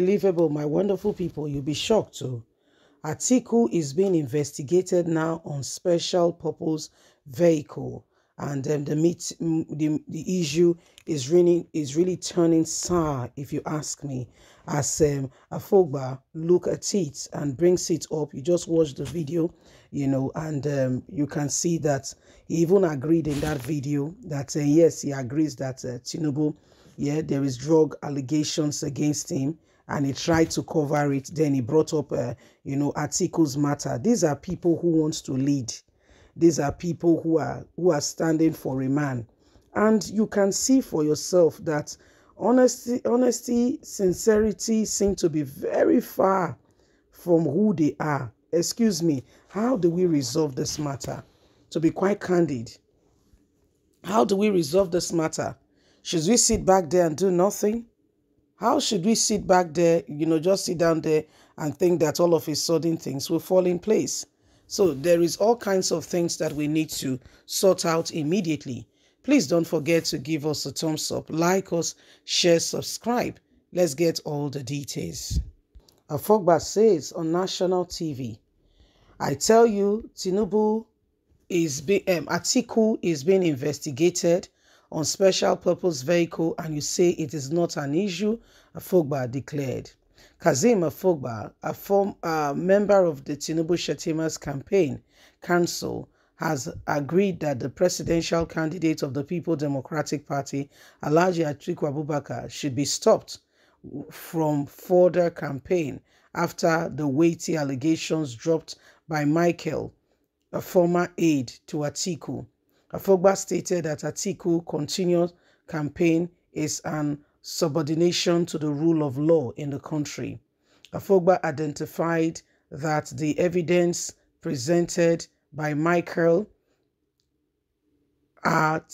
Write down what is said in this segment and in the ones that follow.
Unbelievable, my wonderful people, you'll be shocked too. Atiku is being investigated now on special purpose vehicle, and the issue is really turning sour, if you ask me. As Afogba look at it and brings it up, you just watch the video, and you can see that he even agreed in that video that yes, he agrees that Tinubu, yeah, there is drug allegations against him, and he tried to cover it. Then he brought up, Atiku's matter. These are people who want to lead. These are people who are standing for a man, and you can see for yourself that honesty, sincerity seem to be very far from who they are. Excuse me. How do we resolve this matter? To be quite candid, how do we resolve this matter? Should we sit back there and do nothing? How should we sit back there, just sit down there and think that all of a sudden things will fall in place? So there is all kinds of things that we need to sort out immediately. Please don't forget to give us a thumbs up, like us, share, subscribe. Let's get all the details. Afogba says on national TV, I tell you, Atiku is being investigated on special purpose vehicle, and you say it is not an issue, Afogba declared. Kazeem Afogba, a member of the Tinubu Shetima's campaign council, has agreed that the presidential candidate of the People Democratic Party, Alhaji Atiku Abubakar, should be stopped from further campaign after the weighty allegations dropped by Michael, a former aide to Atiku. Afogba stated that Atiku continued campaign is an subordination to the rule of law in the country. Afogba identified that the evidence presented by Michael are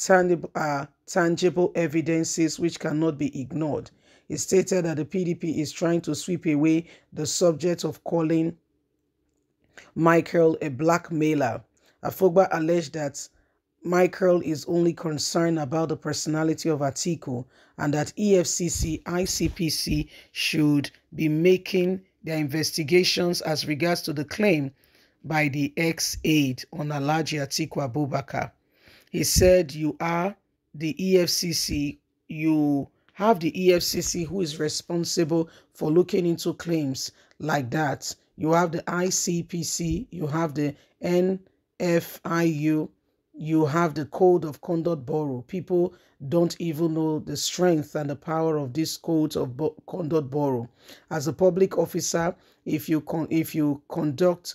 tangible evidences which cannot be ignored. He stated that the PDP is trying to sweep away the subject of calling Michael a blackmailer. Afogba alleged that Michael is only concerned about the personality of Atiku and that EFCC, ICPC should be making their investigations as regards to the claim by the ex-aide on Alhaji Atiku Abubakar. He said you have the EFCC who is responsible for looking into claims like that. You have the ICPC, you have the NFIU, you have the Code of Conduct Bureau. People don't even know the strength and the power of this Code of Conduct Bureau. As a public officer, if your conduct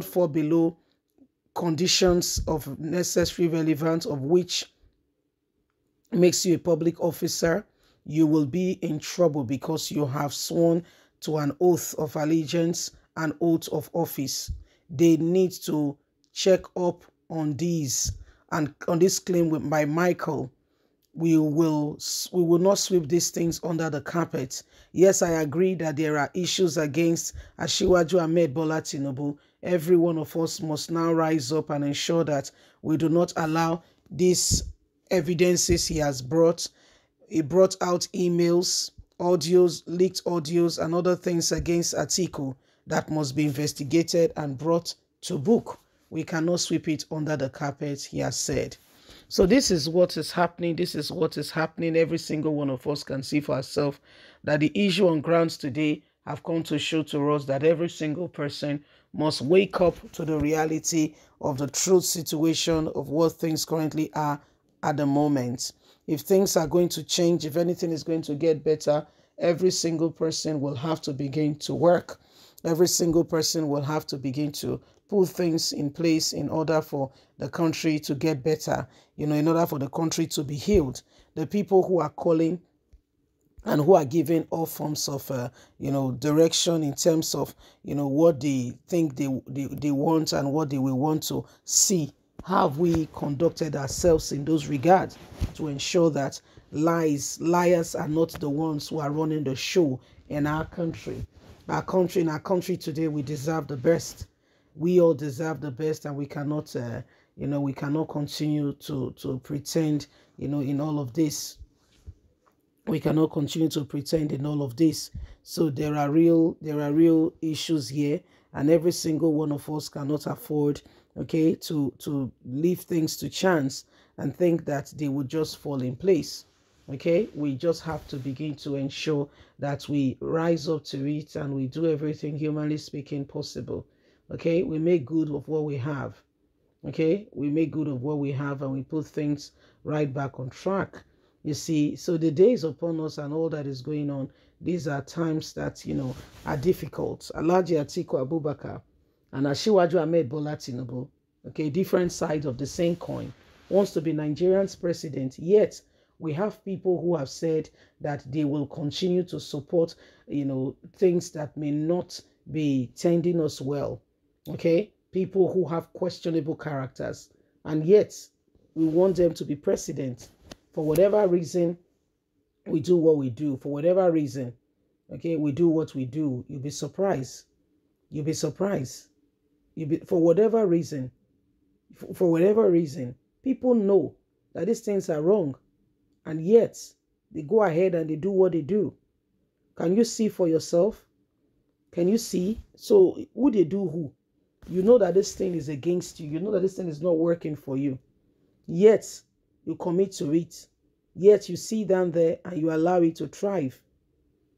fall below conditions of necessary relevance of which makes you a public officer, you will be in trouble because you have sworn to an oath of allegiance and oath of office. They need to check up on these, and on this claim by Michael. We will not sweep these things under the carpet. Yes, I agree that there are issues against Asiwaju Ahmed Bola Tinubu. Every one of us must now rise up and ensure that we do not allow these evidences he has brought. He brought out emails, audios, leaked audios, and other things against Atiku that must be investigated and brought to book. We cannot sweep it under the carpet, he has said. So this is what is happening. This is what is happening. Every single one of us can see for ourselves that the issue on grounds today have come to show to us that every single person must wake up to the reality of the truth situation of what things currently are at the moment. If things are going to change, if anything is going to get better, every single person will have to begin to work. Every single person will have to begin to put things in place in order for the country to get better, in order for the country to be healed. The people who are calling and who are giving all forms of, direction in terms of, what they think they want and what they will want to see. Have we conducted ourselves in those regards to ensure that liars are not the ones who are running the show in our country? In our country today, we deserve the best. We all deserve the best, and we cannot, continue to pretend, in all of this. We cannot continue to pretend in all of this. So there are real issues here, and every single one of us cannot afford, okay, to leave things to chance and think that they would just fall in place. Okay, we just have to begin to ensure that we rise up to it and we do everything humanly speaking possible. Okay, we make good of what we have. Okay, we make good of what we have and we put things right back on track. You see, so the days upon us and all that is going on, these are times that, are difficult. Alhaji Atiku Abubakar and Asiwaju Ahmed Bola Tinubu, okay, different sides of the same coin, wants to be Nigerian's president, yet we have people who have said that they will continue to support, things that may not be tending us well. Okay, people who have questionable characters, and yet we want them to be president. For whatever reason, we do what we do. For whatever reason, okay, we do what we do. You'll be surprised. You'll be surprised. For whatever reason, people know that these things are wrong, and yet they go ahead and they do what they do. Can you see for yourself? Can you see? So who they do who? You know that this thing is against you. You know that this thing is not working for you. Yet you commit to it. Yet you sit down there and you allow it to thrive.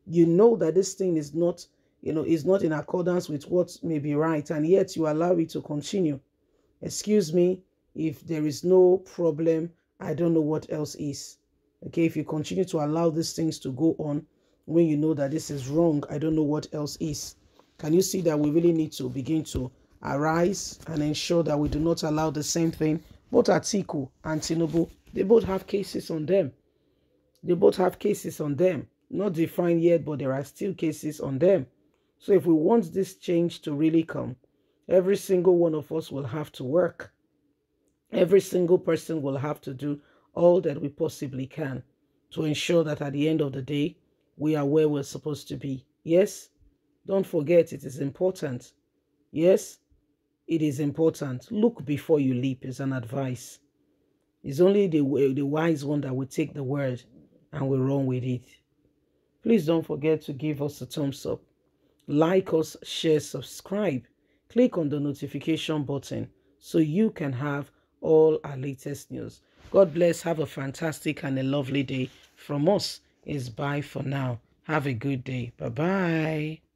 You know that this thing is not, is not in accordance with what may be right, and yet you allow it to continue. Excuse me, if there is no problem, I don't know what else is. Okay, if you continue to allow these things to go on when you know that this is wrong, I don't know what else is. Can you see that we really need to begin to arise and ensure that we do not allow the same thing? Both Atiku and Tinubu, they both have cases on them. They both have cases on them. Not defined yet, but there are still cases on them. So if we want this change to really come, every single one of us will have to work. Every single person will have to do all that we possibly can to ensure that at the end of the day, we are where we're supposed to be. Yes, don't forget it is important. Yes, it is important. Look before you leap is an advice. It's only the wise one that will take the word and will run with it. Please don't forget to give us a thumbs up. Like us, share, subscribe. Click on the notification button so you can have all our latest news. God bless. Have a fantastic and a lovely day. From us is bye for now. Have a good day. Bye-bye.